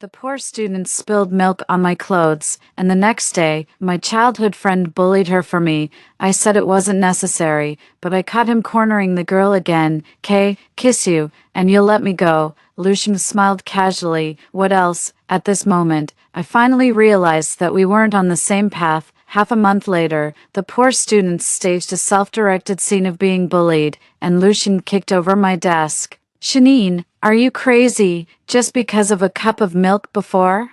The poor student spilled milk on my clothes, and the next day, my childhood friend bullied her for me. I said it wasn't necessary, but I caught him cornering the girl again. "Kay, kiss you, and you'll let me go." Lucian smiled casually. What else? At this moment, I finally realized that we weren't on the same path. Half a month later, the poor student staged a self-directed scene of being bullied, and Lucian kicked over my desk. "Shanine, are you crazy? Just because of a cup of milk before?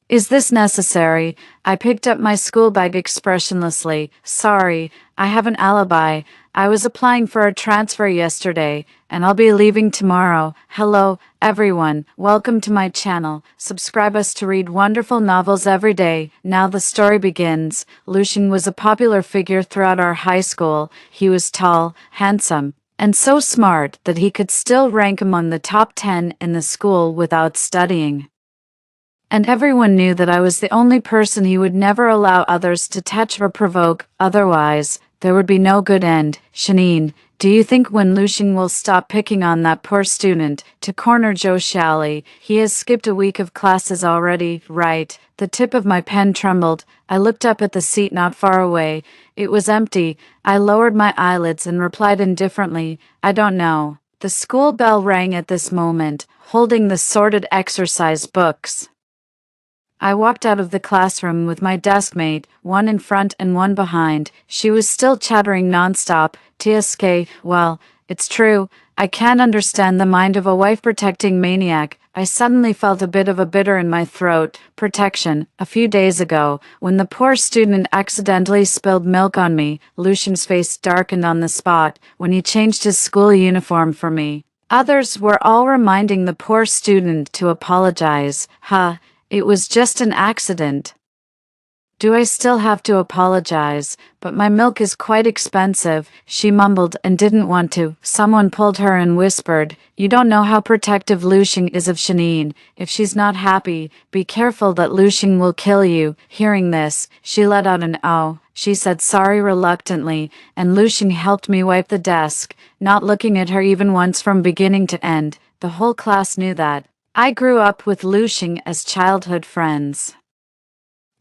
Is this necessary?" I picked up my school bag expressionlessly. "Sorry, I have an alibi. I was applying for a transfer yesterday, and I'll be leaving tomorrow." Hello, everyone. Welcome to my channel. Subscribe us to read wonderful novels every day. Now the story begins. Lucian was a popular figure throughout our high school. He was tall, handsome, and so smart that he could still rank among the top 10 in the school without studying. And everyone knew that I was the only person he would never allow others to touch or provoke, otherwise, there would be no good end. "Shanine, do you think when Lucian will stop picking on that poor student to corner Joe Shalley? He has skipped a week of classes already, right?" The tip of my pen trembled. I looked up at the seat not far away. It was empty. I lowered my eyelids and replied indifferently, "I don't know." The school bell rang at this moment, holding the sorted exercise books. I walked out of the classroom with my deskmate, one in front and one behind. She was still chattering nonstop. "TSK, well, it's true. I can't understand the mind of a wife-protecting maniac." I suddenly felt a bit of a bitter in my throat. Protection. A few days ago, when the poor student accidentally spilled milk on me, Lucian's face darkened on the spot when he changed his school uniform for me. Others were all reminding the poor student to apologize. It was just an accident. "Do I still have to apologize? But my milk is quite expensive," she mumbled and didn't want to. Someone pulled her and whispered, "You don't know how protective Lucian is of Shanine. If she's not happy, be careful that Lucian will kill you." Hearing this, she let out an "oh." She said sorry reluctantly, and Lucian helped me wipe the desk, not looking at her even once from beginning to end. The whole class knew that. I grew up with Lucian as childhood friends,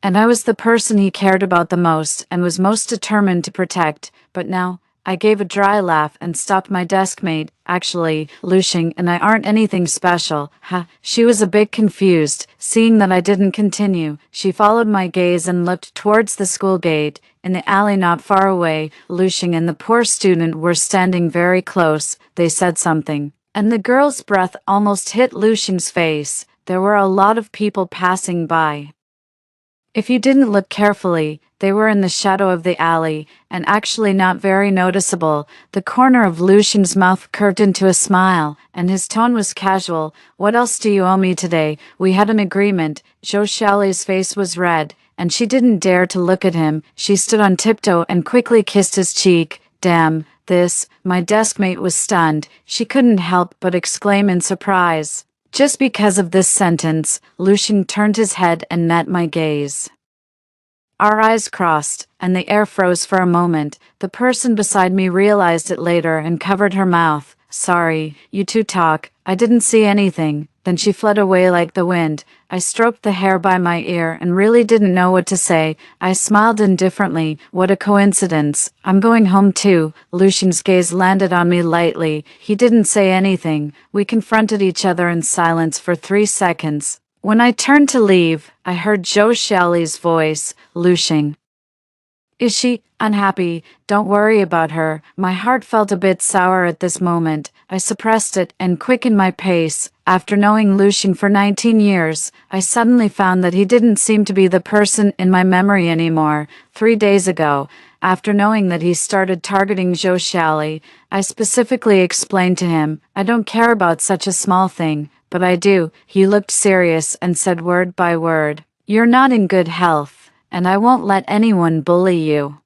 and I was the person he cared about the most and was most determined to protect. But now, I gave a dry laugh and stopped my deskmate. "Actually, Lucian and I aren't anything special." She was a bit confused, seeing that I didn't continue. She followed my gaze and looked towards the school gate. In the alley not far away, Lucian and the poor student were standing very close. They said something, and the girl's breath almost hit Lucian's face. There were a lot of people passing by. If you didn't look carefully, they were in the shadow of the alley, and actually not very noticeable. The corner of Lucian's mouth curved into a smile, and his tone was casual. "What else do you owe me today? We had an agreement." Joe Shalley's face was red, and she didn't dare to look at him. She stood on tiptoe and quickly kissed his cheek. "Damn, this." My deskmate was stunned. She couldn't help but exclaim in surprise. Just because of this sentence, Lucian turned his head and met my gaze. Our eyes crossed, and the air froze for a moment. The person beside me realized it later and covered her mouth. "Sorry, you two talk. I didn't see anything." Then she fled away like the wind. I stroked the hair by my ear and really didn't know what to say. I smiled indifferently. "What a coincidence. I'm going home too." Lucian's gaze landed on me lightly. He didn't say anything. We confronted each other in silence for 3 seconds. When I turned to leave, I heard Joe Shalley's voice. "Lucian, is she unhappy? Don't worry about her." My heart felt a bit sour at this moment. I suppressed it and quickened my pace. After knowing Lucian for 19 years, I suddenly found that he didn't seem to be the person in my memory anymore. 3 days ago, after knowing that he started targeting Joe Shalley, I specifically explained to him, "I don't care about such a small thing, but I do." He looked serious and said word by word, "You're not in good health, and I won't let anyone bully you."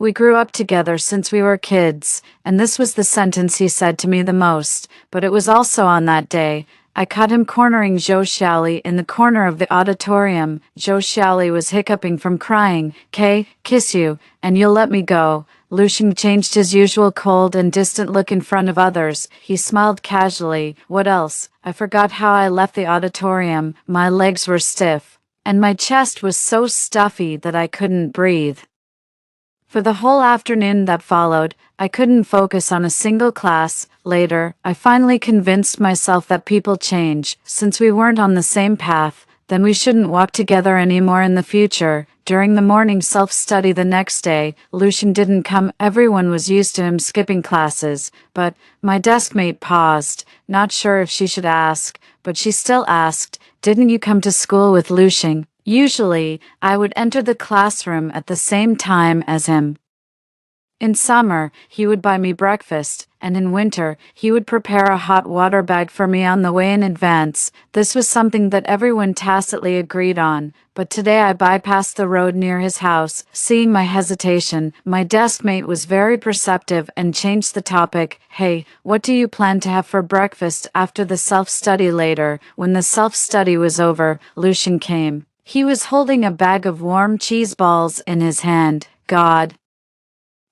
We grew up together since we were kids, and this was the sentence he said to me the most. But it was also on that day I caught him cornering Joe Shalley in the corner of the auditorium. Joe Shalley was hiccuping from crying. "Kay, kiss you, and you'll let me go." Lucian changed his usual cold and distant look in front of others. He smiled casually. What else? I forgot how I left the auditorium. My legs were stiff, and my chest was so stuffy that I couldn't breathe. For the whole afternoon that followed, I couldn't focus on a single class. Later, I finally convinced myself that people change. Since we weren't on the same path, then we shouldn't walk together anymore in the future. During the morning self-study the next day, Lucian didn't come. Everyone was used to him skipping classes, but my deskmate paused, not sure if she should ask, but she still asked, "Didn't you come to school with Lucian?" Usually, I would enter the classroom at the same time as him. In summer, he would buy me breakfast, and in winter, he would prepare a hot water bag for me on the way in advance. This was something that everyone tacitly agreed on, but today I bypassed the road near his house. Seeing my hesitation, my deskmate was very perceptive and changed the topic. "Hey, what do you plan to have for breakfast after the self-study later?" When the self-study was over, Lucian came. He was holding a bag of warm cheese balls in his hand. "God,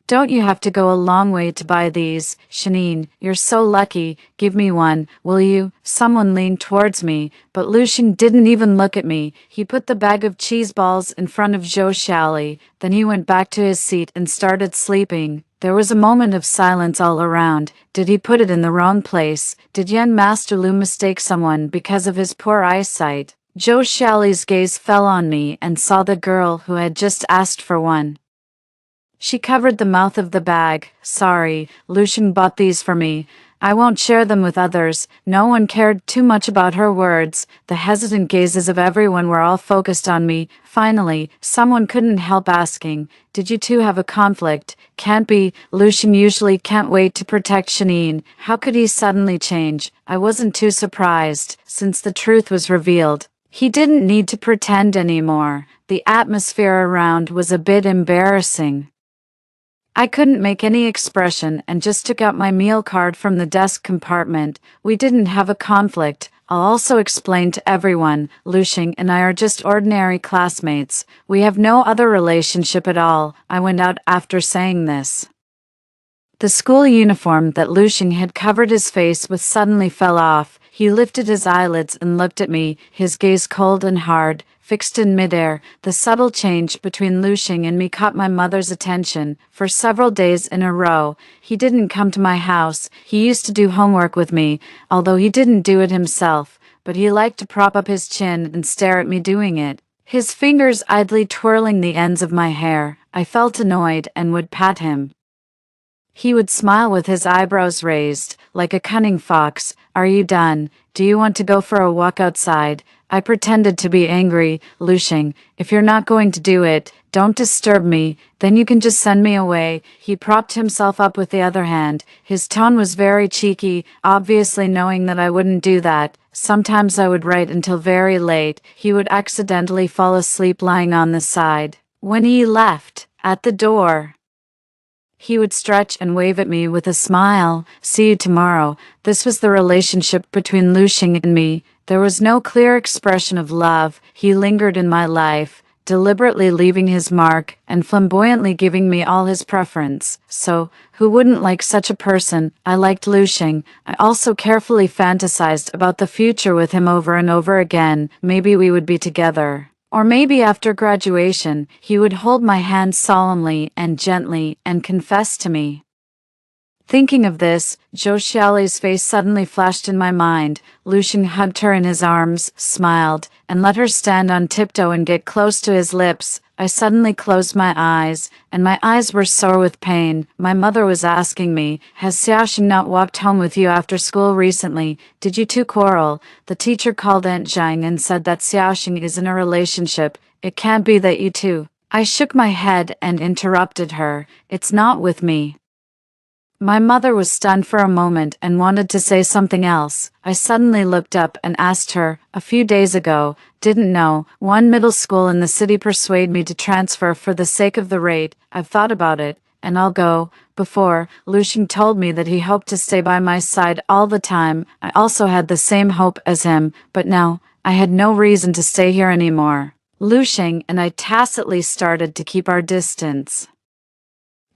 don't you have to go a long way to buy these? Shanine, you're so lucky. Give me one, will you?" Someone leaned towards me, but Lucian didn't even look at me. He put the bag of cheese balls in front of Joe Shally. Then he went back to his seat and started sleeping. There was a moment of silence all around. Did he put it in the wrong place? Did Yen Master Lu mistake someone because of his poor eyesight? Joe Shally's gaze fell on me and saw the girl who had just asked for one. She covered the mouth of the bag. "Sorry, Lucian bought these for me. I won't share them with others." No one cared too much about her words. The hesitant gazes of everyone were all focused on me. Finally, someone couldn't help asking, "Did you two have a conflict?" "Can't be. Lucian usually can't wait to protect Shanine. How could he suddenly change?" I wasn't too surprised, since the truth was revealed. He didn't need to pretend anymore. The atmosphere around was a bit embarrassing. I couldn't make any expression and just took out my meal card from the desk compartment. "We didn't have a conflict. I'll also explain to everyone. Lucian and I are just ordinary classmates. We have no other relationship at all." I went out after saying this. The school uniform that Lucian had covered his face with suddenly fell off. He lifted his eyelids and looked at me, his gaze cold and hard, fixed in midair. The subtle change between Lucian and me caught my mother's attention. For several days in a row, he didn't come to my house. He used to do homework with me, although he didn't do it himself, but he liked to prop up his chin and stare at me doing it, his fingers idly twirling the ends of my hair. I felt annoyed and would pat him. He would smile with his eyebrows raised, like a cunning fox. "Are you done? Do you want to go for a walk outside?" I pretended to be angry. "Lucian, if you're not going to do it, don't disturb me, then you can just send me away." He propped himself up with the other hand. His tone was very cheeky, obviously knowing that I wouldn't do that. Sometimes I would write until very late. He would accidentally fall asleep lying on the side. When he left, at the door, he would stretch and wave at me with a smile. "See you tomorrow." This was the relationship between Lucian and me. There was no clear expression of love. He lingered in my life, deliberately leaving his mark and flamboyantly giving me all his preference. So, who wouldn't like such a person? I liked Lucian. I also carefully fantasized about the future with him over and over again. Maybe we would be together. Or maybe after graduation, he would hold my hand solemnly and gently and confess to me. Thinking of this, Joe Shally's face suddenly flashed in my mind. Lucian hugged her in his arms, smiled, and let her stand on tiptoe and get close to his lips. I suddenly closed my eyes, and my eyes were sore with pain. My mother was asking me, "Has Xiaoxing not walked home with you after school recently? Did you two quarrel?" The teacher called Aunt Zhang and said that Xiaoxing is in a relationship. "It can't be that you two." I shook my head and interrupted her. "It's not with me." My mother was stunned for a moment and wanted to say something else. I suddenly looked up and asked her, "A few days ago, didn't know, one middle school in the city persuaded me to transfer for the sake of the rate. I've thought about it, and I'll go." Before, Lucian told me that he hoped to stay by my side all the time. I also had the same hope as him, but now, I had no reason to stay here anymore. Lucian and I tacitly started to keep our distance.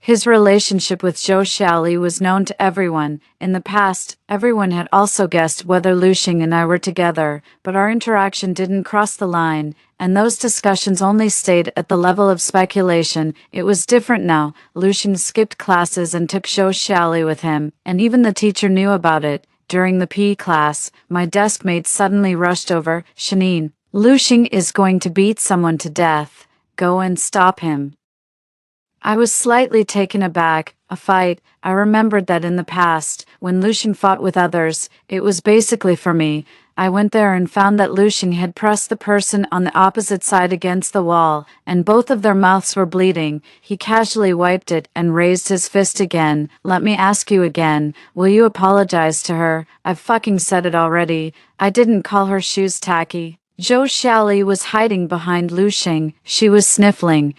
His relationship with Zhou Xiaoli was known to everyone. In the past, everyone had also guessed whether Lu Xing and I were together, but our interaction didn't cross the line, and those discussions only stayed at the level of speculation. It was different now. Lu Xing skipped classes and took Zhou Xiaoli with him, and even the teacher knew about it. During the PE class, my desk mate suddenly rushed over. "Shanine, Lu Xing is going to beat someone to death. Go and stop him." I was slightly taken aback. A fight. I remembered that in the past, when Lu Xing fought with others, it was basically for me. I went there and found that Lu Xing had pressed the person on the opposite side against the wall, and both of their mouths were bleeding. He casually wiped it and raised his fist again. "Let me ask you again, will you apologize to her?" "I've fucking said it already. I didn't call her shoes tacky." Zhou Xiaoli was hiding behind Lu Xing. She was sniffling.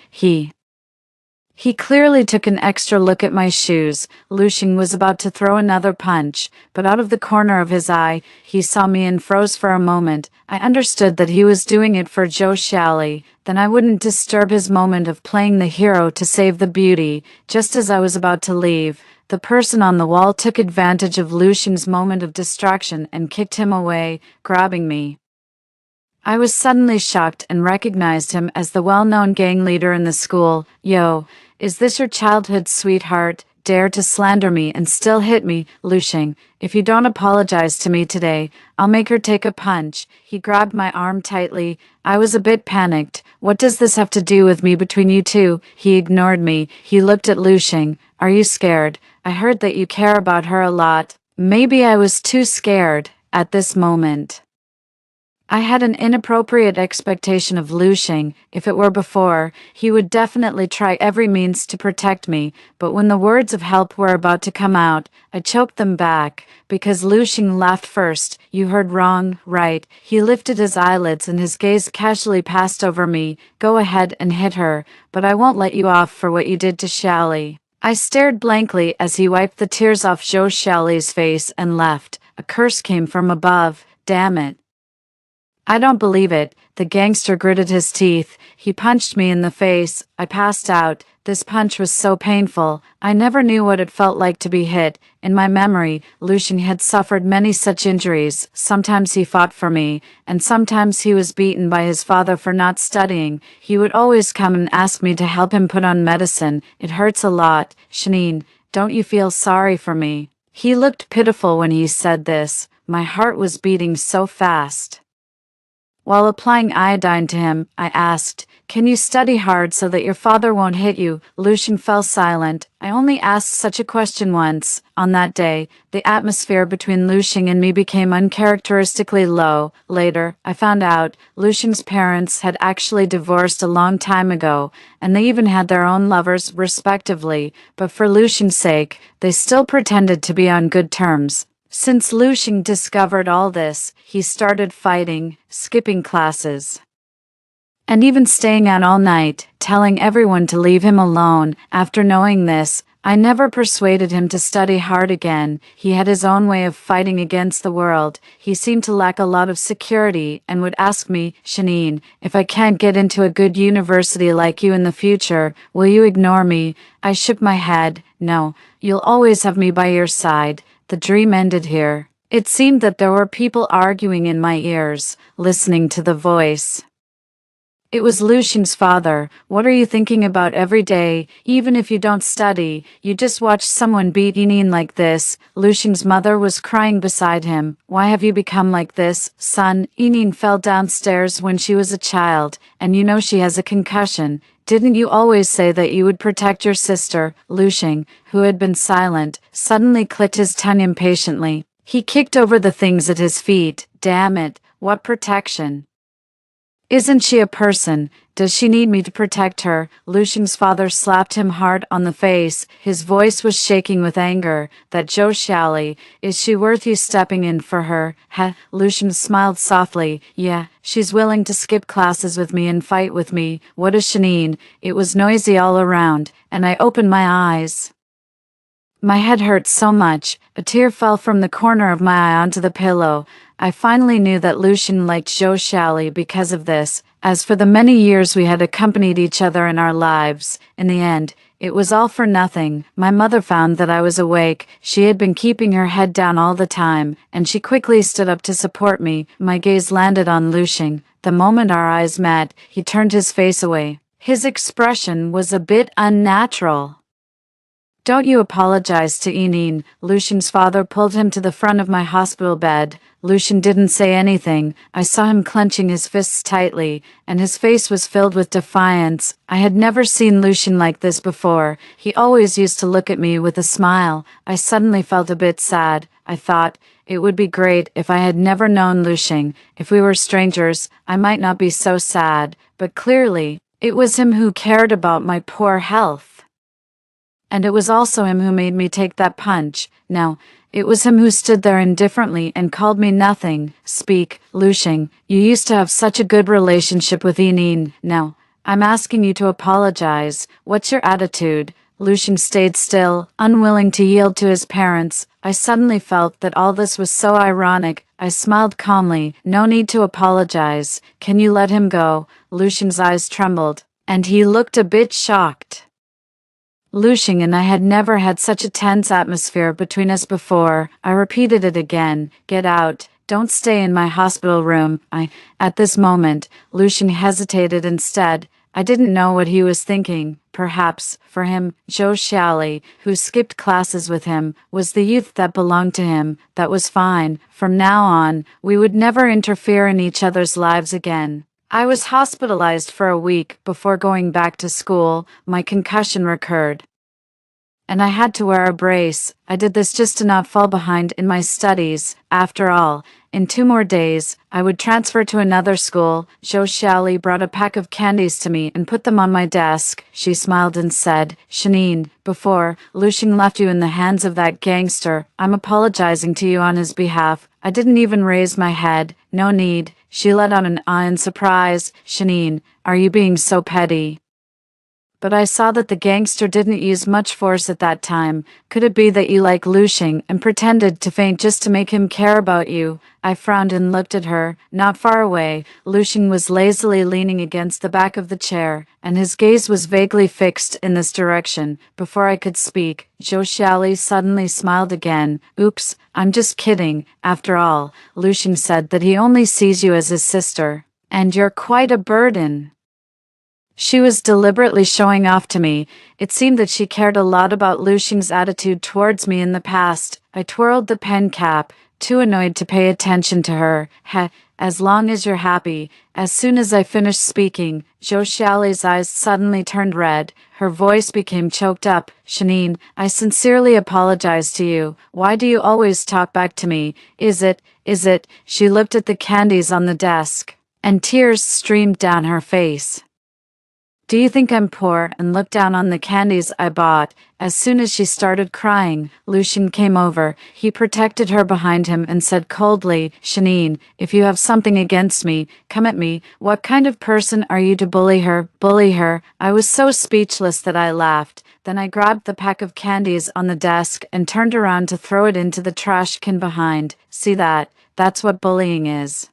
He clearly took an extra look at my shoes. Lu Xing was about to throw another punch, but out of the corner of his eye, he saw me and froze for a moment. I understood that he was doing it for Zhou Xiaoli. Then I wouldn't disturb his moment of playing the hero to save the beauty. Just as I was about to leave, the person on the wall took advantage of Lu Xing's moment of distraction and kicked him away, grabbing me. I was suddenly shocked and recognized him as the well-known gang leader in the school. "Yo, is this your childhood sweetheart? Dare to slander me and still hit me, Lu Xing. If you don't apologize to me today, I'll make her take a punch." He grabbed my arm tightly. I was a bit panicked. "What does this have to do with me between you two?" He ignored me. He looked at Lu Xing. "Are you scared? I heard that you care about her a lot." Maybe I was too scared at this moment. I had an inappropriate expectation of Lu Xing. If it were before, he would definitely try every means to protect me, but when the words of help were about to come out, I choked them back, because Lu Xing laughed first. "You heard wrong, right?" He lifted his eyelids and his gaze casually passed over me. "Go ahead and hit her, but I won't let you off for what you did to Xiaoli." I stared blankly as he wiped the tears off Zhou Xiaoli's face and left. A curse came from above. Damn it. I don't believe it. The gangster gritted his teeth. He punched me in the face. I passed out. This punch was so painful. I never knew what it felt like to be hit. In my memory, Lu Xing had suffered many such injuries. Sometimes he fought for me, and sometimes he was beaten by his father for not studying. He would always come and ask me to help him put on medicine. "It hurts a lot. Shanine, don't you feel sorry for me?" He looked pitiful when he said this. My heart was beating so fast. While applying iodine to him, I asked, "Can you study hard so that your father won't hit you?" Lu Xing fell silent. I only asked such a question once. On that day, the atmosphere between Lu Xing and me became uncharacteristically low. Later, I found out Lu Xing's parents had actually divorced a long time ago, and they even had their own lovers, respectively, but for Lu Xing's sake, they still pretended to be on good terms. Since Lu Xing discovered all this, he started fighting, skipping classes, and even staying out all night, telling everyone to leave him alone. After knowing this, I never persuaded him to study hard again. He had his own way of fighting against the world. He seemed to lack a lot of security and would ask me, "Shanine, if I can't get into a good university like you in the future, will you ignore me?" I shook my head. "No, you'll always have me by your side." The dream ended here. It seemed that there were people arguing in my ears, listening to the voice. It was Lu Xing's father. "What are you thinking about every day? Even if you don't study, you just watch someone beat Yinin like this." Lu Xing's mother was crying beside him. "Why have you become like this, son? Yinin fell downstairs when she was a child, and you know she has a concussion. Didn't you always say that you would protect your sister?" Lu Xing, who had been silent, suddenly clicked his tongue impatiently. He kicked over the things at his feet. "Damn it, what protection? Isn't she a person? Does she need me to protect her?" Lu Xing's father slapped him hard on the face. His voice was shaking with anger. "That Zhou Xiaoli, is she worth you stepping in for her?" Lu Xing smiled softly. "Yeah, she's willing to skip classes with me and fight with me. What is Shanine?" It was noisy all around, and I opened my eyes. My head hurt so much, a tear fell from the corner of my eye onto the pillow. I finally knew that Lu Xing liked Zhou Xiaoli because of this. As for the many years we had accompanied each other in our lives, in the end, It was all for nothing. My mother found that I was awake. She had been keeping her head down all the time, and she quickly stood up to support me. My gaze landed on Lucian. The moment our eyes met, he turned his face away. His expression was a bit unnatural. "Don't you apologize to Enine." Lucian's father pulled him to the front of my hospital bed. Lucian didn't say anything. I saw him clenching his fists tightly, and his face was filled with defiance. I had never seen Lucian like this before. He always used to look at me with a smile. I suddenly felt a bit sad. I thought, it would be great if I had never known Lucian. If we were strangers, I might not be so sad. But clearly, it was him who cared about my poor health. And it was also him who made me take that punch. No, it was him who stood there indifferently and called me nothing. "Speak, Lucian. You used to have such a good relationship with Enine. Now, I'm asking you to apologize. What's your attitude?" Lucian stayed still, unwilling to yield to his parents. I suddenly felt that all this was so ironic. I smiled calmly. "No need to apologize. Can you let him go?" Lucian's eyes trembled, and he looked a bit shocked. Lucian and I had never had such a tense atmosphere between us before. I repeated it again. "Get out. Don't stay in my hospital room." At this moment, Lucian hesitated instead. I didn't know what he was thinking. Perhaps, for him, Joe Shalley, who skipped classes with him, was the youth that belonged to him. That was fine. From now on, we would never interfere in each other's lives again. I was hospitalized for a week before going back to school. My concussion recurred, and I had to wear a brace. I did this just to not fall behind in my studies. After all, in 2 more days, I would transfer to another school. Joe Shalley brought a pack of candies to me and put them on my desk. She smiled and said, "Shanine, before Lucian left you in the hands of that gangster, I'm apologizing to you on his behalf." I didn't even raise my head. "No need." She let out an ah in surprise. "Shanine, are you being so petty?" But I saw that the gangster didn't use much force at that time. "Could it be that you like Lucian and pretended to faint just to make him care about you?" I frowned and looked at her. Not far away, Lucian was lazily leaning against the back of the chair, and his gaze was vaguely fixed in this direction. Before I could speak, Joe Shalley suddenly smiled again. "Oops, I'm just kidding. After all, Lucian said that he only sees you as his sister, and you're quite a burden." She was deliberately showing off to me. It seemed that she cared a lot about Lucian's attitude towards me in the past. I twirled the pen cap, too annoyed to pay attention to her. As long as you're happy." As soon as I finished speaking, Joe Shalley's eyes suddenly turned red. Her voice became choked up. "Shanine, I sincerely apologize to you. Why do you always talk back to me? Is it? She looked at the candies on the desk, and tears streamed down her face. "Do you think I'm poor?" and looked down on the candies I bought. As soon as she started crying, Lucian came over. He protected her behind him and said coldly, "Shanine, if you have something against me, come at me. What kind of person are you to bully her?" Bully her? I was so speechless that I laughed. Then I grabbed the pack of candies on the desk and turned around to throw it into the trash can behind. "See that? That's what bullying is."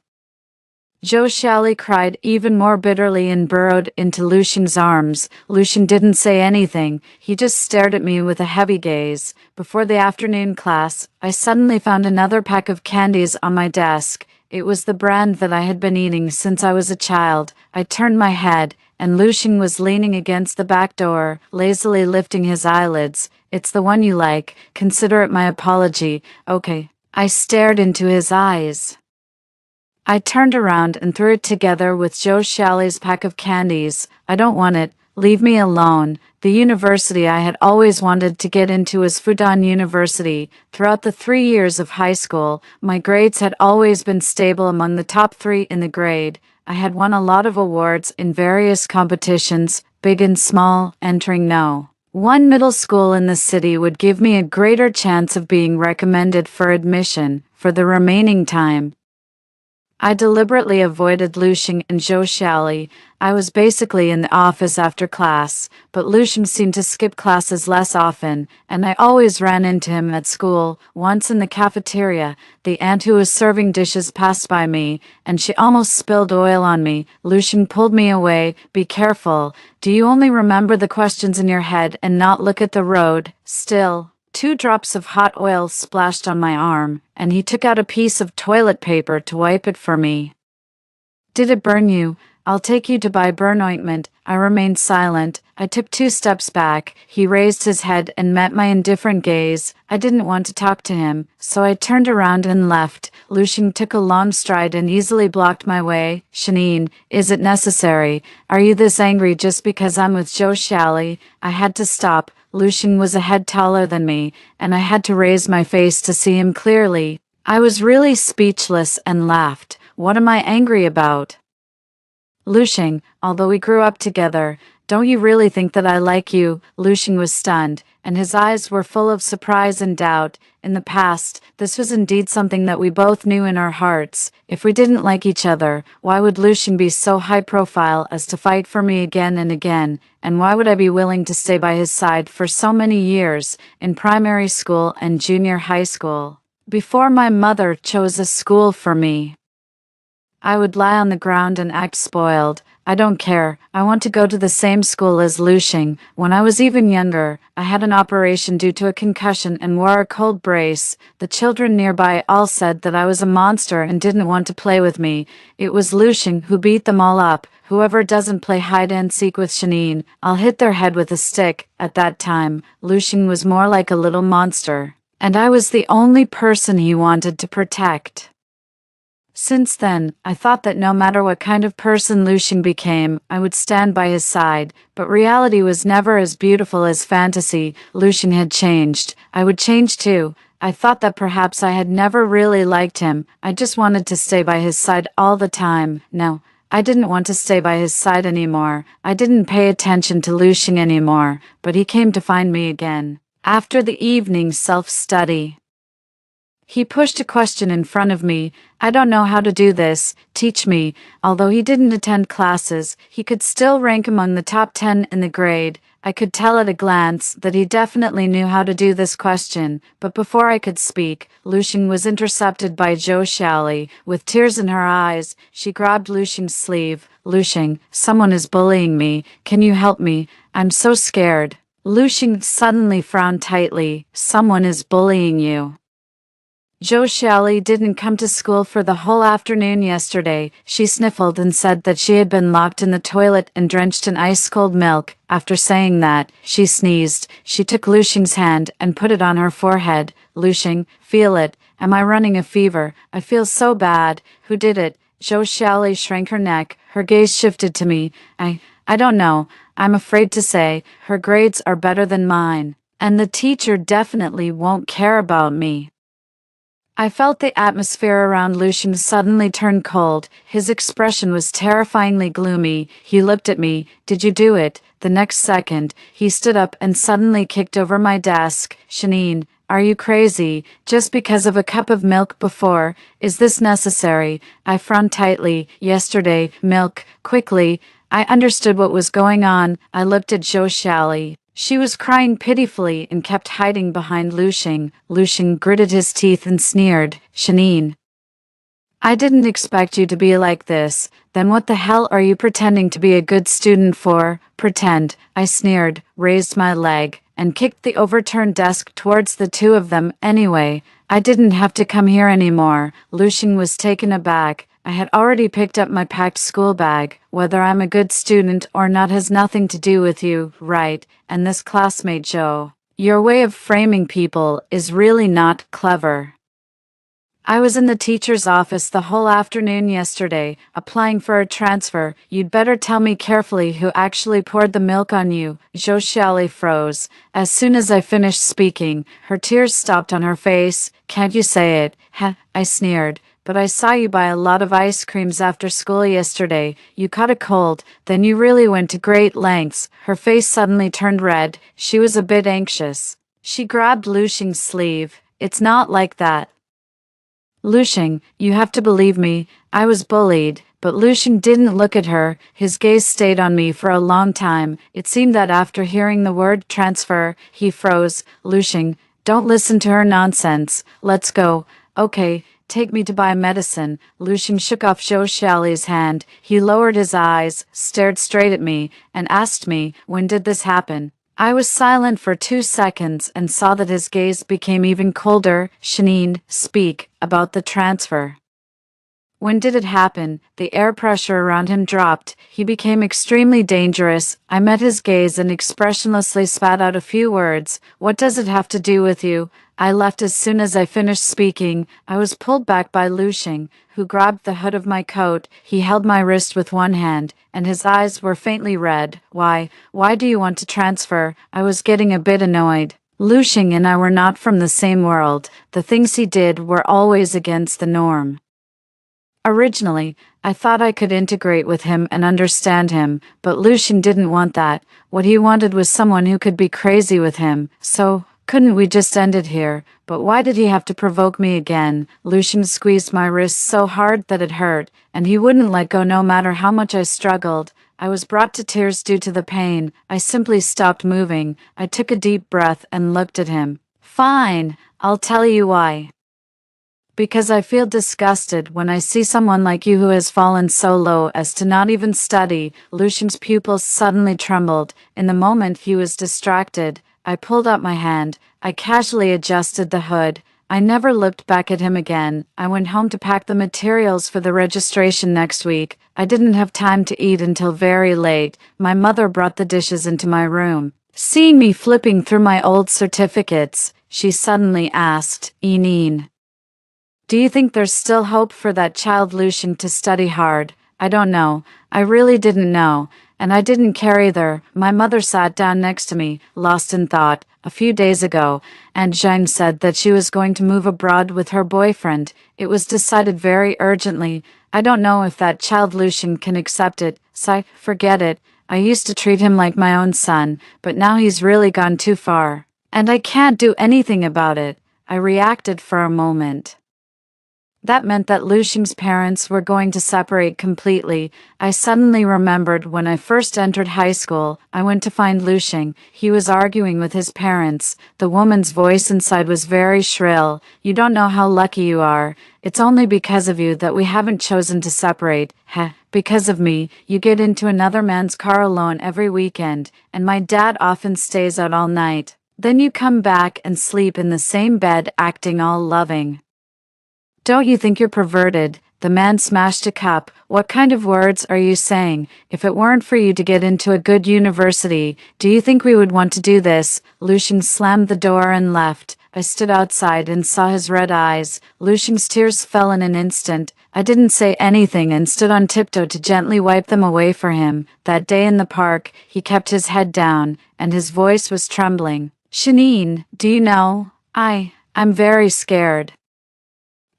Joe Shalley cried even more bitterly and burrowed into Lucian's arms. Lucian didn't say anything. He just stared at me with a heavy gaze. Before the afternoon class, I suddenly found another pack of candies on my desk. It was the brand that I had been eating since I was a child. I turned my head, and Lucian was leaning against the back door, lazily lifting his eyelids. "It's the one you like. Consider it my apology." "Okay." I stared into his eyes. I turned around and threw it together with Joe Shalley's pack of candies. "I don't want it. Leave me alone." The university I had always wanted to get into was Fudan University. Throughout the 3 years of high school, my grades had always been stable among the top 3 in the grade. I had won a lot of awards in various competitions, big and small, entering no. One middle school in the city would give me a greater chance of being recommended for admission for the remaining time. I deliberately avoided Lucian and Zhou Xiaoli. I was basically in the office after class, but Lucian seemed to skip classes less often, and I always ran into him at school. Once in the cafeteria, the aunt who was serving dishes passed by me, and she almost spilled oil on me. Lucian pulled me away. Be careful. Do you only remember the questions in your head and not look at the road? Still. 2 drops of hot oil splashed on my arm, and he took out a piece of toilet paper to wipe it for me. Did it burn you? I'll take you to buy burn ointment. I remained silent. I took 2 steps back. He raised his head and met my indifferent gaze. I didn't want to talk to him, so I turned around and left. Lucian took a long stride and easily blocked my way. Shanine, is it necessary? Are you this angry just because I'm with Zhou Xiaoli? I had to stop. Lucian was a head taller than me, and I had to raise my face to see him clearly. I was really speechless and laughed. What am I angry about? Lucian, although we grew up together, don't you really think that I like you? Lucian was stunned, and his eyes were full of surprise and doubt. In the past, this was indeed something that we both knew in our hearts. If we didn't like each other, why would Lucian be so high profile as to fight for me again and again? And why would I be willing to stay by his side for so many years, in primary school and junior high school, before my mother chose a school for me? I would lie on the ground and act spoiled. I don't care. I want to go to the same school as Lucian. When I was even younger, I had an operation due to a concussion and wore a cold brace. The children nearby all said that I was a monster and didn't want to play with me. It was Lucian who beat them all up. Whoever doesn't play hide and seek with Shanine, I'll hit their head with a stick. At that time, Lucian was more like a little monster, and I was the only person he wanted to protect. Since then, I thought that no matter what kind of person Lucian became, I would stand by his side, but reality was never as beautiful as fantasy. Lucian had changed. I would change too. I thought that perhaps I had never really liked him. I just wanted to stay by his side all the time. No, I didn't want to stay by his side anymore. I didn't pay attention to Lucian anymore, but he came to find me again. After the evening self-study, he pushed a question in front of me. I don't know how to do this. Teach me. Although he didn't attend classes, he could still rank among the top 10 in the grade. I could tell at a glance that he definitely knew how to do this question, but before I could speak, Lucian was intercepted by Zhou Xiaoli. With tears in her eyes, she grabbed Lucian's sleeve. Lucian, someone is bullying me. Can you help me? I'm so scared. Lucian suddenly frowned tightly. Someone is bullying you. Zhou Xiaoli didn't come to school for the whole afternoon yesterday. She sniffled and said that she had been locked in the toilet and drenched in ice-cold milk. After saying that, she sneezed. She took Lucian's hand and put it on her forehead. Lucian, feel it. Am I running a fever? I feel so bad. Who did it? Zhou Xiaoli shrank her neck. Her gaze shifted to me. I don't know. I'm afraid to say. Her grades are better than mine, and the teacher definitely won't care about me. I felt the atmosphere around Lucian suddenly turn cold. His expression was terrifyingly gloomy. He looked at me. Did you do it? The next second, he stood up and suddenly kicked over my desk. Shanine, are you crazy? Just because of a cup of milk before? Is this necessary? I frowned tightly. Yesterday, milk. Quickly, I understood what was going on. I looked at Zhou Xiaoli. She was crying pitifully and kept hiding behind Lucian. Lucian gritted his teeth and sneered. Shanine, I didn't expect you to be like this. Then what the hell are you pretending to be a good student for? Pretend. I sneered, raised my leg, and kicked the overturned desk towards the two of them. Anyway, I didn't have to come here anymore. Lucian was taken aback. I had already picked up my packed school bag. Whether I'm a good student or not has nothing to do with you, right? And this classmate Joe. Your way of framing people is really not clever. I was in the teacher's office the whole afternoon yesterday, applying for a transfer. You'd better tell me carefully who actually poured the milk on you. Zhou Xiaoli froze. As soon as I finished speaking, her tears stopped on her face. Can't you say it? I sneered. But I saw you buy a lot of ice creams after school yesterday. You caught a cold, then you really went to great lengths. Her face suddenly turned red. She was a bit anxious. She grabbed Lucian's sleeve. It's not like that. Lucian, you have to believe me, I was bullied, but Lucian didn't look at her. His gaze stayed on me for a long time. It seemed that after hearing the word transfer, he froze. Lucian, don't listen to her nonsense. Let's go. Okay, take me to buy medicine. Lucian shook off Zhou Xiaoli's hand. He lowered his eyes, stared straight at me, and asked me, when did this happen? I was silent for 2 seconds and saw that his gaze became even colder. Shanine, speak about the transfer. When did it happen? The air pressure around him dropped. He became extremely dangerous. I met his gaze and expressionlessly spat out a few words. What does it have to do with you? I left as soon as I finished speaking. I was pulled back by Lucian, who grabbed the hood of my coat. He held my wrist with one hand, and his eyes were faintly red. Why do you want to transfer? I was getting a bit annoyed. Lucian and I were not from the same world. The things he did were always against the norm. Originally, I thought I could integrate with him and understand him, but Lucian didn't want that. What he wanted was someone who could be crazy with him. So, couldn't we just end it here? But why did he have to provoke me again? Lucian squeezed my wrist so hard that it hurt, and he wouldn't let go no matter how much I struggled. I was brought to tears due to the pain. I simply stopped moving. I took a deep breath and looked at him. Fine, I'll tell you why. Because I feel disgusted when I see someone like you who has fallen so low as to not even study. Lucian's pupils suddenly trembled. In the moment he was distracted, I pulled out my hand. I casually adjusted the hood. I never looked back at him again. I went home to pack the materials for the registration next week. I didn't have time to eat until very late. My mother brought the dishes into my room. Seeing me flipping through my old certificates, she suddenly asked, Eneen, do you think there's still hope for that child Lucian to study hard? I don't know. I really didn't know. And I didn't care either. My mother sat down next to me, lost in thought. A few days ago, Aunt Jeanne said that she was going to move abroad with her boyfriend. It was decided very urgently. I don't know if that child Lucian can accept it. Forget it. I used to treat him like my own son, but now he's really gone too far. And I can't do anything about it. I reacted for a moment. That meant that Lucian's parents were going to separate completely. I suddenly remembered when I first entered high school, I went to find Lucian. He was arguing with his parents. The woman's voice inside was very shrill. You don't know how lucky you are. It's only because of you that we haven't chosen to separate. Because of me, you get into another man's car alone every weekend, and my dad often stays out all night. Then you come back and sleep in the same bed acting all loving. Don't you think you're perverted? The man smashed a cup. What kind of words are you saying? If it weren't for you to get into a good university, do you think we would want to do this? Lucian slammed the door and left. I stood outside and saw his red eyes. Lucian's tears fell in an instant. I didn't say anything and stood on tiptoe to gently wipe them away for him. That day in the park, he kept his head down, and his voice was trembling. Shanine, do you know? I'm very scared.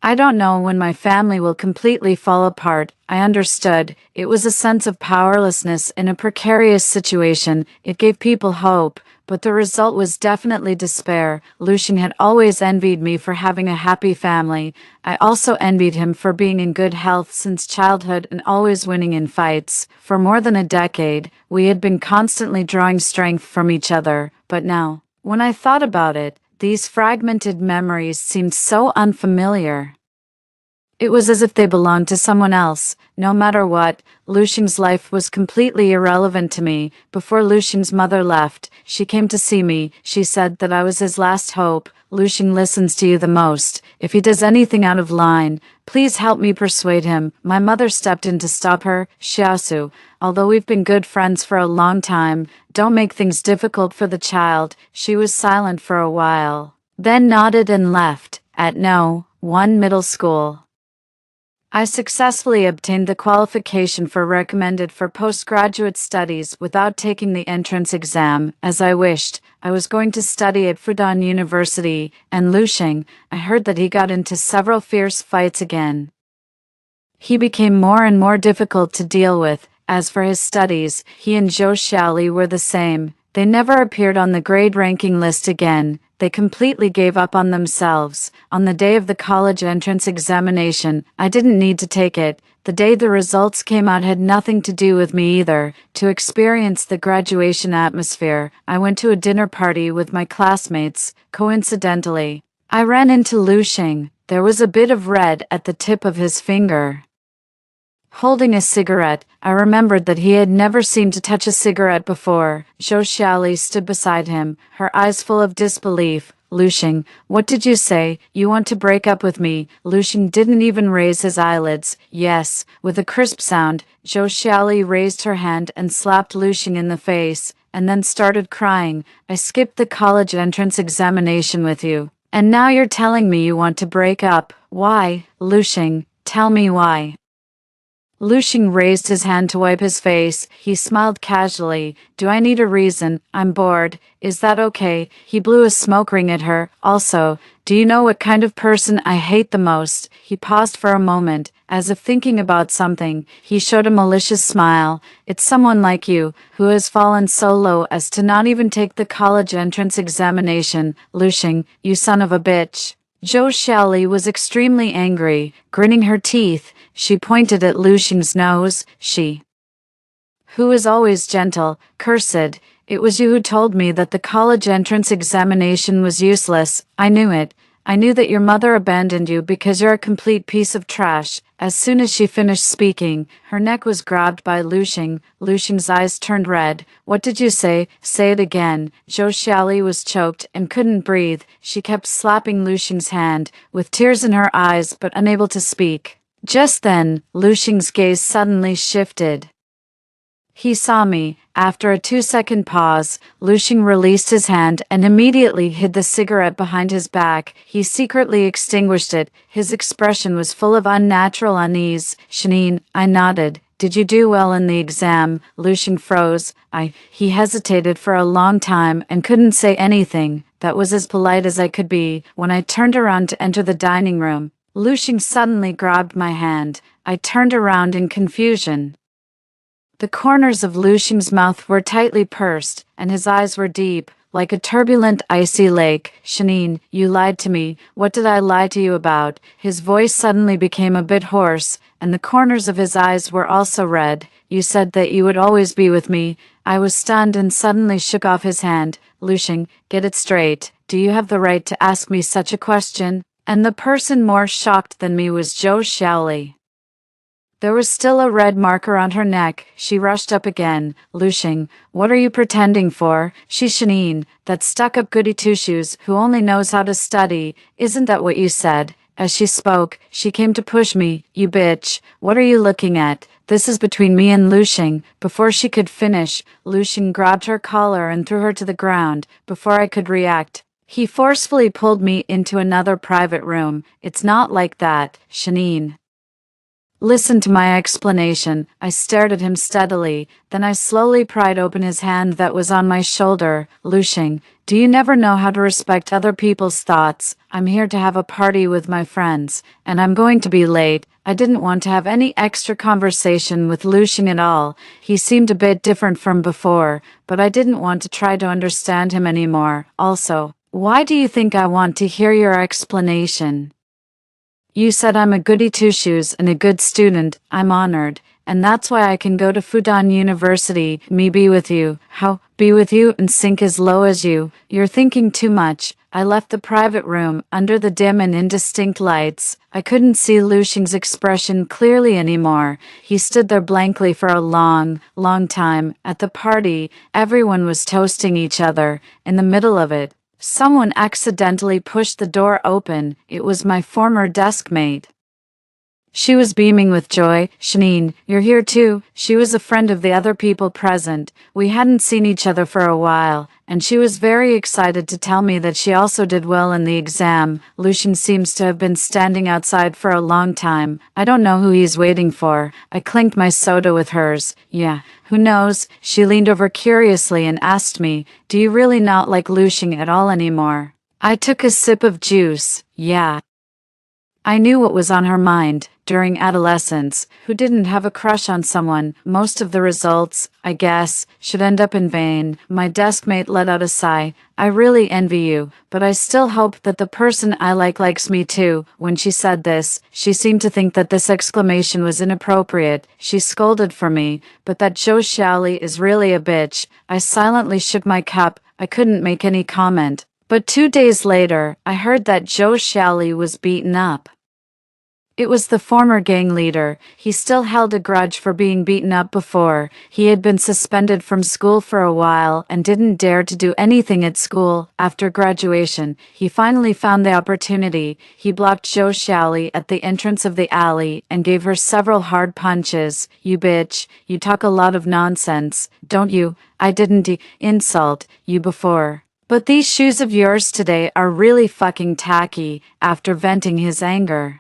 I don't know when my family will completely fall apart. I understood. It was a sense of powerlessness in a precarious situation. It gave people hope, but the result was definitely despair. Lucian had always envied me for having a happy family. I also envied him for being in good health since childhood and always winning in fights. For more than a decade, we had been constantly drawing strength from each other. But now, when I thought about it, these fragmented memories seemed so unfamiliar. It was as if they belonged to someone else. No matter what, Lucian's life was completely irrelevant to me. Before Lucian's mother left, she came to see me. She said that I was his last hope. Lucian listens to you the most. If he does anything out of line, please help me persuade him. My mother stepped in to stop her. Xiaosu, although we've been good friends for a long time, don't make things difficult for the child. She was silent for a while, then nodded and left. At one middle school, I successfully obtained the qualification for recommended for postgraduate studies without taking the entrance exam, as I wished. I was going to study at Fudan University, and Lucian, I heard that he got into several fierce fights again. He became more and more difficult to deal with. As for his studies, he and Zhou Xiaoli were the same. They never appeared on the grade ranking list again. They completely gave up on themselves. On the day of the college entrance examination, I didn't need to take it. The day the results came out had nothing to do with me either. To experience the graduation atmosphere, I went to a dinner party with my classmates. Coincidentally, I ran into Lushing. There was a bit of red at the tip of his finger. Holding a cigarette, I remembered that he had never seemed to touch a cigarette before. Zhou Xiaoli stood beside him, her eyes full of disbelief. Lushing, what did you say? You want to break up with me? Lushing didn't even raise his eyelids. Yes, with a crisp sound, Zhou Xiaoli raised her hand and slapped Lushing in the face, and then started crying. I skipped the college entrance examination with you. And now you're telling me you want to break up. Why, Lushing? Tell me why. Lushing raised his hand to wipe his face. He smiled casually. Do I need a reason? I'm bored. Is that okay? He blew a smoke ring at her. Also, do you know what kind of person I hate the most? He paused for a moment, as if thinking about something. He showed a malicious smile. It's someone like you, who has fallen so low as to not even take the college entrance examination. Lushing, you son of a bitch. Zhou Xiaoli was extremely angry. Grinning her teeth, she pointed at Lushing's nose. She, who is always gentle, cursed. It was you who told me that the college entrance examination was useless. I knew it. I knew that your mother abandoned you because you're a complete piece of trash. As soon as she finished speaking, her neck was grabbed by Lushing. Lushing's eyes turned red. What did you say? Say it again. Zhou Xiaoli was choked and couldn't breathe. She kept slapping Lushing's hand, with tears in her eyes but unable to speak. Just then, Lushing's gaze suddenly shifted. He saw me. After a 2-second pause, Lushing released his hand and immediately hid the cigarette behind his back. He secretly extinguished it. His expression was full of unnatural unease. Shanine, I nodded. Did you do well in the exam? Lushing froze. He hesitated for a long time and couldn't say anything. That was as polite as I could be. When I turned around to enter the dining room, Lushing suddenly grabbed my hand. I turned around in confusion. The corners of Lushing's mouth were tightly pursed, and his eyes were deep, like a turbulent icy lake. Shanine, you lied to me. What did I lie to you about? His voice suddenly became a bit hoarse, and the corners of his eyes were also red. You said that you would always be with me. I was stunned and suddenly shook off his hand. Lushing, get it straight. Do you have the right to ask me such a question? And the person more shocked than me was Zhou Xiaoli. There was still a red mark around her neck. She rushed up again. Lushing, what are you pretending for? She's Shanine, that stuck-up goody two-shoes who only knows how to study. Isn't that what you said? As she spoke, she came to push me. You bitch. What are you looking at? This is between me and Lushing. Before she could finish, Lushing grabbed her collar and threw her to the ground. Before I could react, he forcefully pulled me into another private room. It's not like that, Shanine. Listen to my explanation. I stared at him steadily, then I slowly pried open his hand that was on my shoulder. Lushing, do you never know how to respect other people's thoughts? I'm here to have a party with my friends, and I'm going to be late. I didn't want to have any extra conversation with Lushing at all. He seemed a bit different from before, but I didn't want to try to understand him anymore. Also, why do you think I want to hear your explanation? You said I'm a goody two-shoes and a good student. I'm honored. And that's why I can go to Fudan University. Me be with you. How? Be with you and sink as low as you. You're thinking too much. I left the private room under the dim and indistinct lights. I couldn't see Lushing's expression clearly anymore. He stood there blankly for a long, long time. At the party, everyone was toasting each other. In the middle of it, someone accidentally pushed the door open. It was my former desk mate. She was beaming with joy. Shanine, you're here too. She was a friend of the other people present. We hadn't seen each other for a while, and she was very excited to tell me that she also did well in the exam. Lushing seems to have been standing outside for a long time. I don't know who he's waiting for. I clinked my soda with hers. Yeah, who knows? She leaned over curiously and asked me, do you really not like Lushing at all anymore? I took a sip of juice. Yeah. I knew what was on her mind. during adolescence, who didn't have a crush on someone. Most of the results, I guess, should end up in vain. My desk mate let out a sigh. I really envy you, but I still hope that the person I like likes me too. When she said this, she seemed to think that this exclamation was inappropriate. She scolded for me, but that Zhou Xiaoli is really a bitch. I silently shook my cup. I couldn't make any comment. But 2 days later, I heard that Zhou Xiaoli was beaten up. It was the former gang leader. He still held a grudge for being beaten up before. He had been suspended from school for a while and didn't dare to do anything at school. After graduation, he finally found the opportunity. He blocked Zhou Xiaoli at the entrance of the alley and gave her several hard punches. You bitch, you talk a lot of nonsense, don't you? I didn't insult you before. But these shoes of yours today are really fucking tacky. After venting his anger,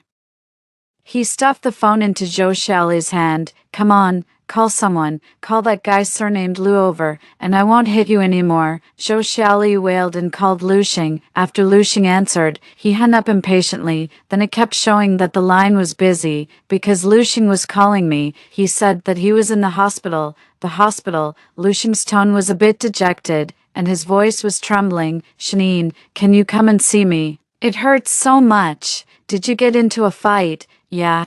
he stuffed the phone into Zhou Xiaoli's hand. Come on, call someone. Call that guy surnamed Lu over, and I won't hit you anymore. Zhou Xiaoli wailed and called Lu Xing. After Lu Xing answered, he hung up impatiently. Then it kept showing that the line was busy. Because Lu Xing was calling me, he said that he was in the hospital. The hospital. Lu Xing's tone was a bit dejected, and his voice was trembling. Shanine, can you come and see me? It hurts so much. Did you get into a fight? Yeah.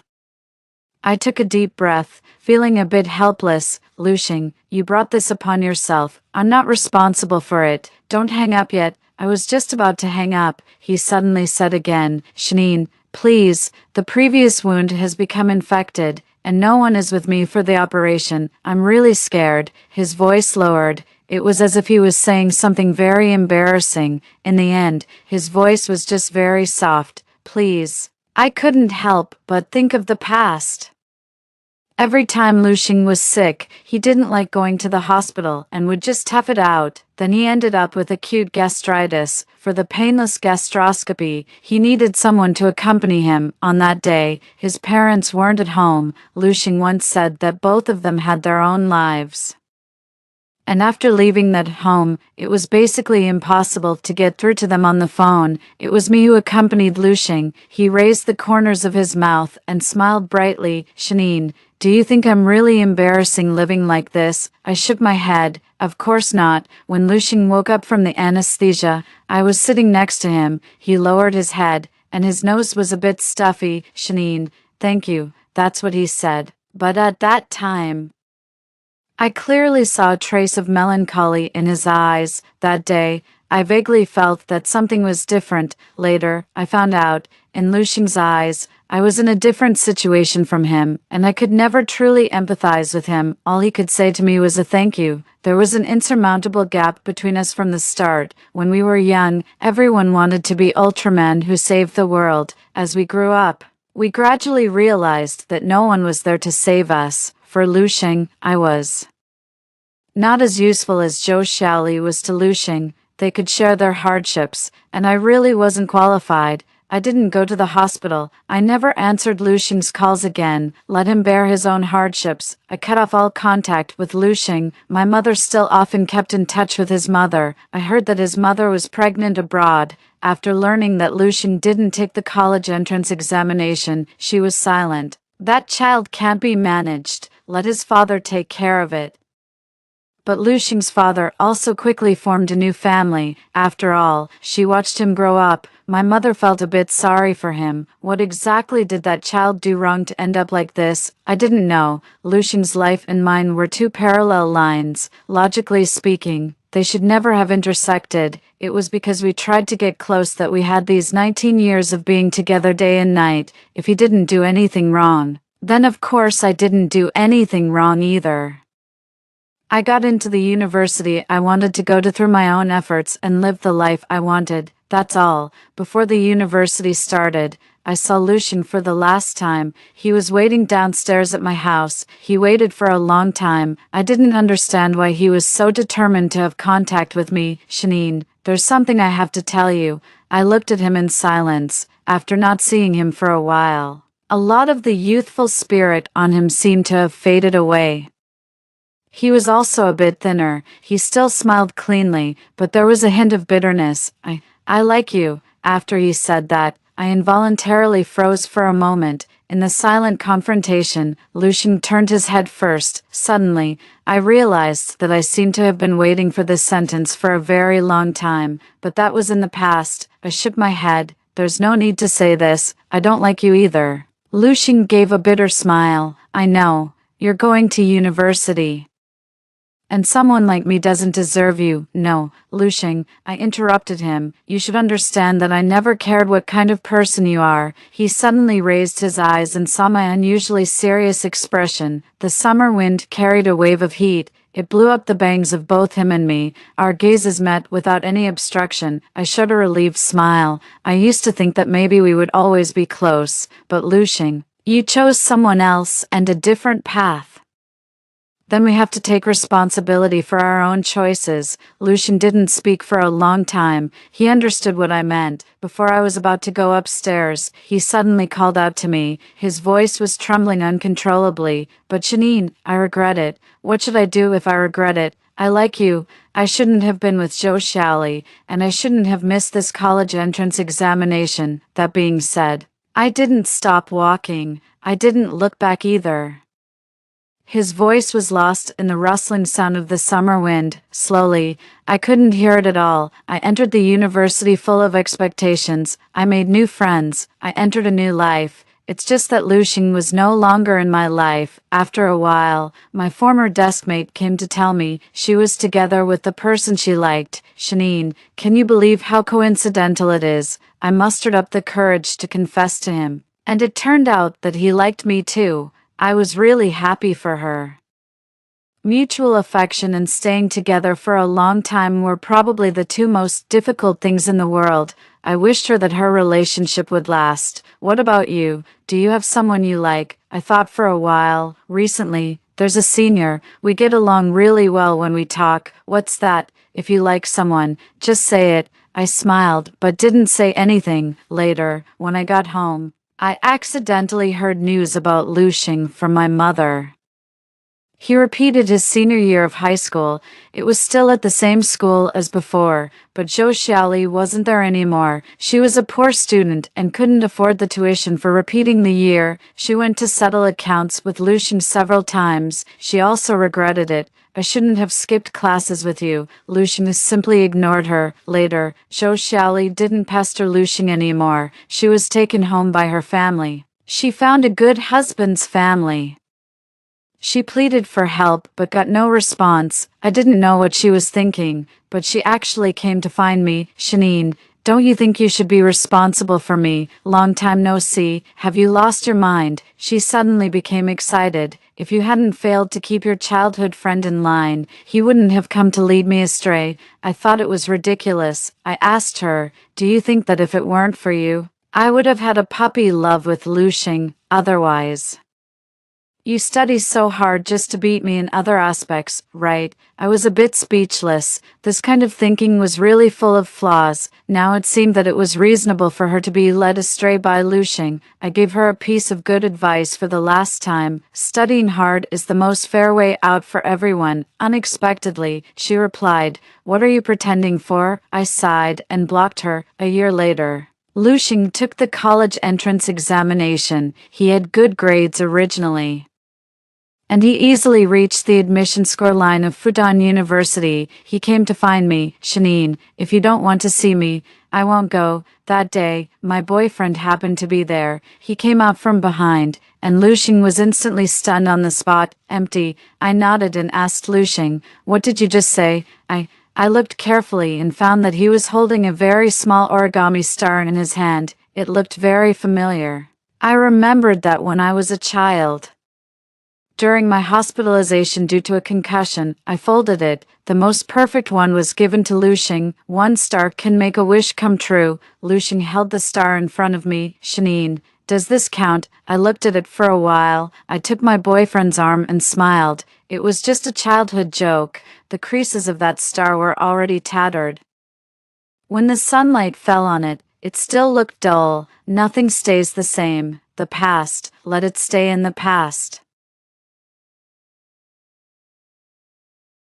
I took a deep breath, feeling a bit helpless. Lu Xing, you brought this upon yourself. I'm not responsible for it. Don't hang up yet. I was just about to hang up, he suddenly said again. Shanine, please, the previous wound has become infected, and no one is with me for the operation. I'm really scared. His voice lowered. It was as if he was saying something very embarrassing. In the end, his voice was just very soft. Please. I couldn't help but think of the past. Every time Lu Xing was sick, he didn't like going to the hospital and would just tough it out. Then he ended up with acute gastritis. For the painless gastroscopy, he needed someone to accompany him. On that day, his parents weren't at home. Lu Xing once said that both of them had their own lives. And after leaving that home, it was basically impossible to get through to them on the phone. It was me who accompanied Lu Xing. He raised the corners of his mouth and smiled brightly. Shanine, do you think I'm really embarrassing living like this? I shook my head. Of course not. When Lu Xing woke up from the anesthesia, I was sitting next to him. He lowered his head, and his nose was a bit stuffy. Shanine, thank you. That's what he said. But at that time, I clearly saw a trace of melancholy in his eyes. That day, I vaguely felt that something was different. Later, I found out, in Lu Xing's eyes, I was in a different situation from him, and I could never truly empathize with him. All he could say to me was a thank you. There was an insurmountable gap between us from the start. When we were young, everyone wanted to be Ultraman who saved the world. As we grew up, we gradually realized that no one was there to save us. For Lu Xing, I was not as useful as Zhou Xiaoli was to Lu Xing. They could share their hardships, and I really wasn't qualified. I didn't go to the hospital. I never answered Lu Xing's calls again. Let him bear his own hardships. I cut off all contact with Lu Xing. My mother still often kept in touch with his mother. I heard that his mother was pregnant abroad. After learning that Lu Xing didn't take the college entrance examination, she was silent. That child can't be managed. Let his father take care of it. But Lu Xing's father also quickly formed a new family. After all, she watched him grow up. My mother felt a bit sorry for him. What exactly did that child do wrong to end up like this? I didn't know. Lu Xing's life and mine were two parallel lines. Logically speaking, they should never have intersected. It was because we tried to get close that we had these 19 years of being together day and night. If he didn't do anything wrong, then of course I didn't do anything wrong either. I got into the university I wanted to go to through my own efforts and live the life I wanted. That's all. Before the university started, I saw Lu Xing for the last time. He was waiting downstairs at my house. He waited for a long time. I didn't understand why he was so determined to have contact with me. Shanine, there's something I have to tell you. I looked at him in silence. After not seeing him for a while, a lot of the youthful spirit on him seemed to have faded away. He was also a bit thinner. He still smiled cleanly, but there was a hint of bitterness. I like you. After he said that, I involuntarily froze for a moment. In the silent confrontation, Lucian turned his head first. Suddenly, I realized that I seemed to have been waiting for this sentence for a very long time, but that was in the past. I shook my head. There's no need to say this. I don't like you either. Lucian gave a bitter smile. I know. You're going to university. And someone like me doesn't deserve you. No, Lucian, I interrupted him. You should understand that I never cared what kind of person you are. He suddenly raised his eyes and saw my unusually serious expression. The summer wind carried a wave of heat. It blew up the bangs of both him and me. Our gazes met without any obstruction. I showed a relieved smile. I used to think that maybe we would always be close. But Lucian, you chose someone else and a different path. Then we have to take responsibility for our own choices. Lucian didn't speak for a long time. He understood what I meant. Before I was about to go upstairs, he suddenly called out to me. His voice was trembling uncontrollably. But Janine, I regret it. What should I do if I regret it? I like you. I shouldn't have been with Joe Shalley, and I shouldn't have missed this college entrance examination. That being said, I didn't stop walking. I didn't look back either. His voice was lost in the rustling sound of the summer wind. Slowly, I couldn't hear it at all. I entered the university full of expectations. I made new friends. I entered a new life. It's just that Lucian was no longer in my life. After a while, my former deskmate came to tell me she was together with the person she liked. Janine, can you believe how coincidental it is? I mustered up the courage to confess to him. And it turned out that he liked me too. I was really happy for her. Mutual affection and staying together for a long time were probably the two most difficult things in the world. I wished her that her relationship would last. What about you? Do you have someone you like? I thought for a while. Recently, there's a senior. We get along really well when we talk. What's that? If you like someone, just say it. I smiled, but didn't say anything. Later, when I got home, I accidentally heard news about Lucian from my mother. He repeated his senior year of high school. It was still at the same school as before, but Joe Shalley wasn't there anymore. She was a poor student and couldn't afford the tuition for repeating the year. She went to settle accounts with Lucian several times. She also regretted it. I shouldn't have skipped classes with you. Lucian simply ignored her. Later, Joe Shalley didn't pester Lucian anymore. She was taken home by her family. She found a good husband's family. She pleaded for help but got no response. I didn't know what she was thinking, but she actually came to find me. Janine, don't you think you should be responsible for me? Long time no see. Have you lost your mind? She suddenly became excited. If you hadn't failed to keep your childhood friend in line, he wouldn't have come to lead me astray. I thought it was ridiculous. I asked her, do you think that if it weren't for you, I would have had a puppy love with Lucian, otherwise? You study so hard just to beat me in other aspects, right? I was a bit speechless. This kind of thinking was really full of flaws. Now it seemed that it was reasonable for her to be led astray by Lucian. I gave her a piece of good advice for the last time. Studying hard is the most fair way out for everyone. Unexpectedly, she replied, "What are you pretending for?" I sighed and blocked her. A year later, Lucian took the college entrance examination. He had good grades originally, and he easily reached the admission score line of Fudan University. He came to find me. Janine, if you don't want to see me, I won't go. That day, my boyfriend happened to be there. He came out from behind, and Lucian was instantly stunned on the spot. Empty. I nodded and asked Lucian, what did you just say? I looked carefully and found that he was holding a very small origami star in his hand. It looked very familiar. I remembered that when I was a child. During my hospitalization due to a concussion, I folded it. The most perfect one was given to Lucian. One star can make a wish come true. Lucian held the star in front of me. Janine, does this count? I looked at it for a while. I took my boyfriend's arm and smiled. It was just a childhood joke. The creases of that star were already tattered. When the sunlight fell on it, it still looked dull. Nothing stays the same. The past, let it stay in the past.